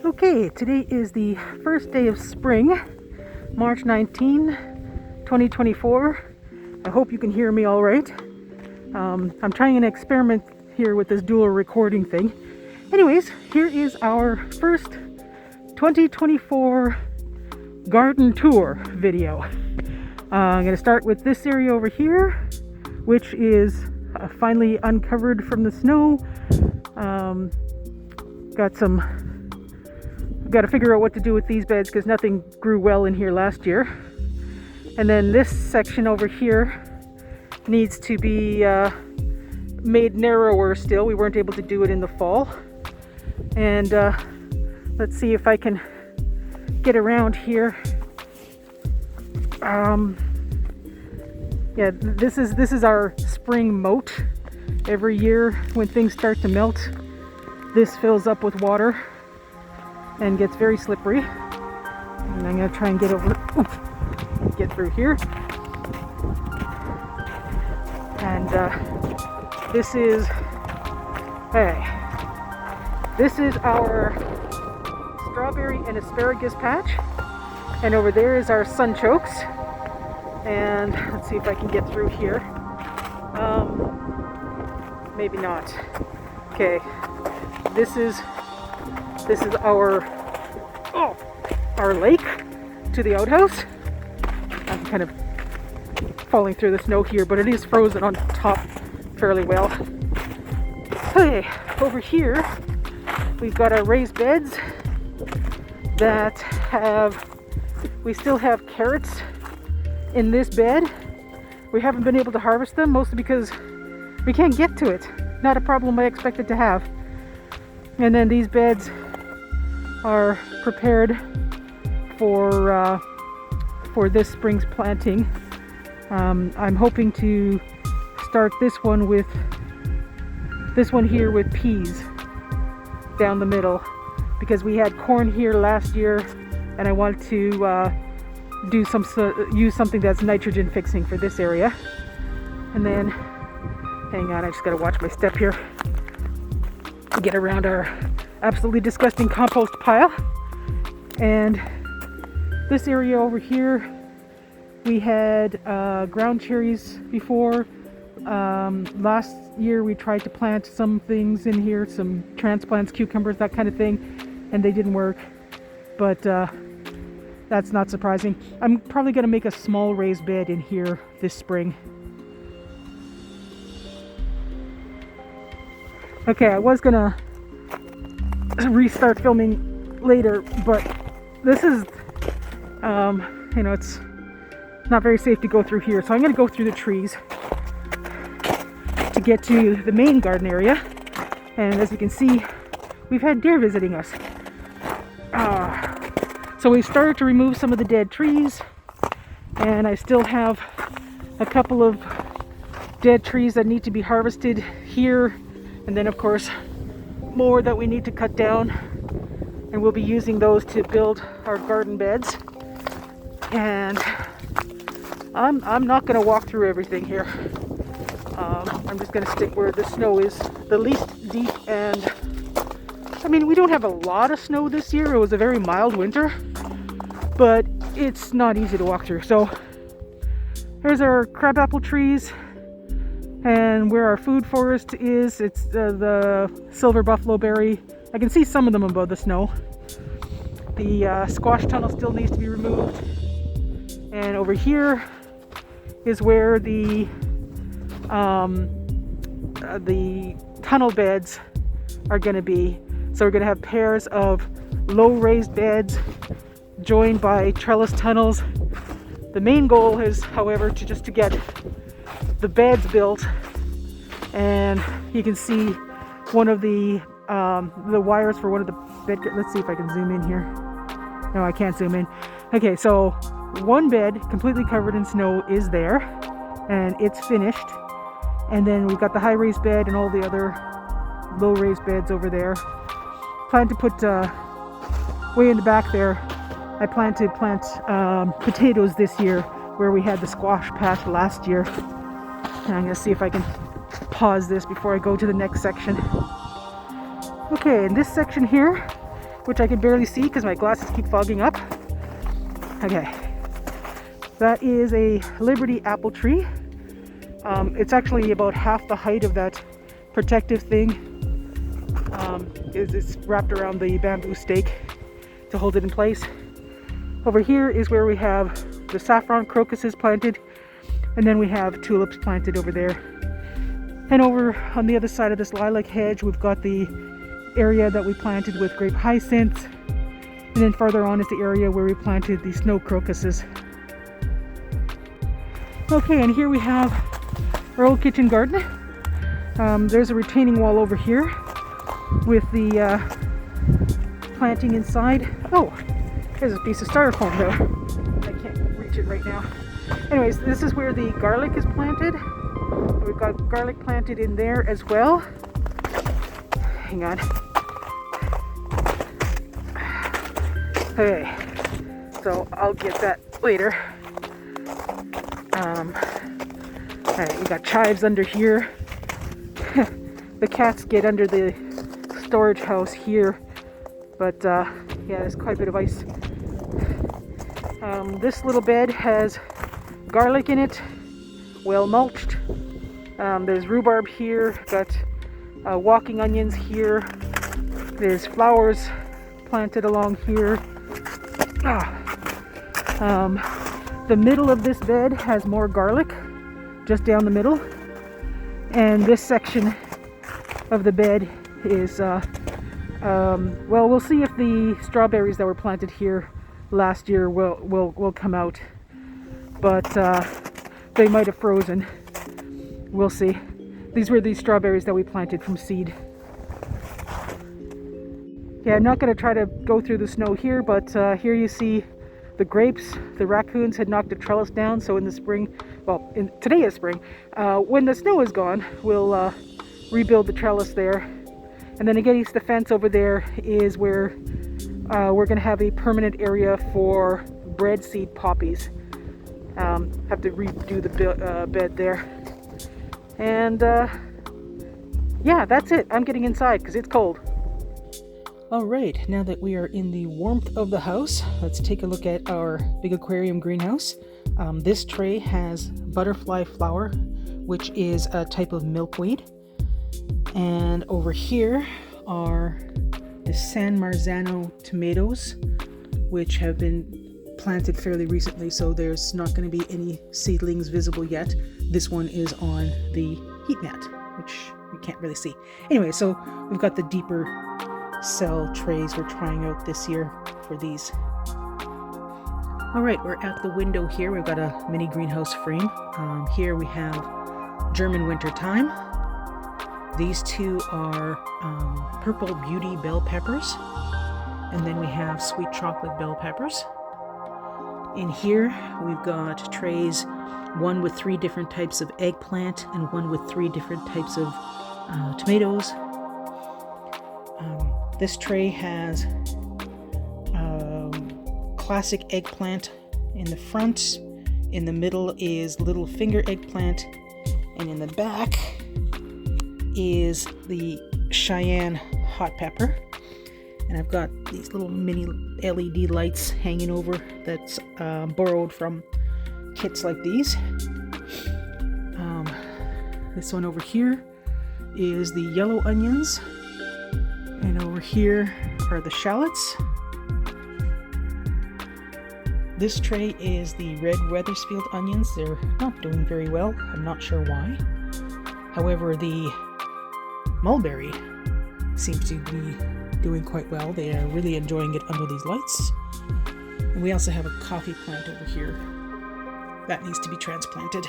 Okay, today is the first day of spring, March 19, 2024. I hope you can hear me all right. I'm trying an experiment here with this dual recording thing. Anyways, here is our first 2024 garden tour video. I'm going to start with this area over here, which is finally uncovered from the snow. Got to figure out what to do with these beds because nothing grew well in here last year. And then this section over here needs to be made narrower still. We weren't able to do it in the fall. And let's see if I can get around here. Yeah, this is our spring moat. Every year when things start to melt, this fills up with water and gets very slippery. And I'm going to try and get through here. And this is our strawberry and asparagus patch. And over there is our sunchokes. And let's see if I can get through here. Maybe not. Okay. This is our lake to the outhouse. I'm kind of falling through the snow here, but it is frozen on top fairly well. Okay, over here we've got our raised beds that we still have carrots in this bed. We haven't been able to harvest them, mostly because we can't get to it. Not a problem I expected to have. And then these beds are prepared for this spring's planting. I'm hoping to start this one here with peas down the middle, because we had corn here last year, and I want to use something that's nitrogen fixing for this area. And then, hang on, I just gotta watch my step here. Get around our absolutely disgusting compost pile. And this area over here, we had ground cherries before. Last year we tried to plant some things in here, some transplants, cucumbers, that kind of thing, and they didn't work. But that's not surprising. I'm probably going to make a small raised bed in here this spring. Okay, I was gonna restart filming later, but this is, it's not very safe to go through here. So I'm gonna go through the trees to get to the main garden area. And as you can see, we've had deer visiting us. So we've started to remove some of the dead trees, and I still have a couple of dead trees that need to be harvested here. And then of course more that we need to cut down, and we'll be using those to build our garden beds. And I'm not going to walk through everything here. I'm just going to stick where the snow is the least deep. And I mean, we don't have a lot of snow this year. It was a very mild winter, but it's not easy to walk through. So here's our crabapple trees. And where our food forest is, it's the silver buffalo berry. I can see some of them above the snow. The squash tunnel still needs to be removed. And over here is where the tunnel beds are going to be. So we're going to have pairs of low raised beds joined by trellis tunnels. The main goal is, however, to get the beds built. And you can see one of the wires for one of the bed. Let's see if I can zoom in here. No, I can't zoom in. Okay, so one bed completely covered in snow is there, and it's finished. And then we've got the high raised bed and all the other low raised beds over there. Plan to put way in the back there, I plan to plant potatoes this year where we had the squash patch last year. And I'm going to see if I can pause this before I go to the next section. Okay, in this section here which I can barely see because my glasses keep fogging up. Okay, that is a Liberty apple tree. It's actually about half the height of that protective thing. It's wrapped around the bamboo stake to hold it in place. Over here is where we have the saffron crocuses planted, and then we have tulips planted over there. And over on the other side of this lilac hedge, we've got the area that we planted with grape hyacinths, and then farther on is the area where we planted the snow crocuses. Okay, and here we have our old kitchen garden. There's a retaining wall over here with the planting inside. Oh, there's a piece of styrofoam there. I can't reach it right now. Anyways, this is where the garlic is planted. We've got garlic planted in there as well. Hang on. Okay, so I'll get that later. Alright, we got chives under here. The cats get under the storage house here, but yeah, there's quite a bit of ice. This little bed has garlic in it, well mulched. There's rhubarb here, got walking onions here. There's flowers planted along here. The middle of this bed has more garlic, just down the middle. And this section of the bed is, well, we'll see if the strawberries that were planted here last year will come out. But they might have frozen. We'll see. These were the strawberries that we planted from seed. Yeah, I'm not going to try to go through the snow here, but here you see the grapes. The raccoons had knocked the trellis down, so in the spring, well, today is spring, when the snow is gone, we'll rebuild the trellis there. And then against the fence over there is where we're going to have a permanent area for bread seed poppies. Have to redo the bed there. And yeah, that's it. I'm getting inside because it's cold. Alright, now that we are in the warmth of the house, let's take a look at our big aquarium greenhouse. This tray has butterfly flower, which is a type of milkweed. And over here are the San Marzano tomatoes, which have been planted fairly recently, so there's not going to be any seedlings visible yet. This one is on the heat mat, which you can't really see. Anyway, so we've got the deeper cell trays we're trying out this year for these. Alright, we're at the window here. We've got a mini greenhouse frame. Here we have German winter thyme. These two are purple beauty bell peppers, and then we have sweet chocolate bell peppers. In here we've got trays, one with 3 different types of eggplant and one with 3 different types of tomatoes. This tray has classic eggplant in the front. In the middle is little finger eggplant, and in the back is the Cheyenne hot pepper. And I've got these little mini LED lights hanging over that's borrowed from kits like these. This one over here is the yellow onions, and over here are the shallots. This tray is the red Wethersfield onions. They're not doing very well. I'm not sure why. However, the mulberry seems to be doing quite well. They are really enjoying it under these lights. And we also have a coffee plant over here that needs to be transplanted.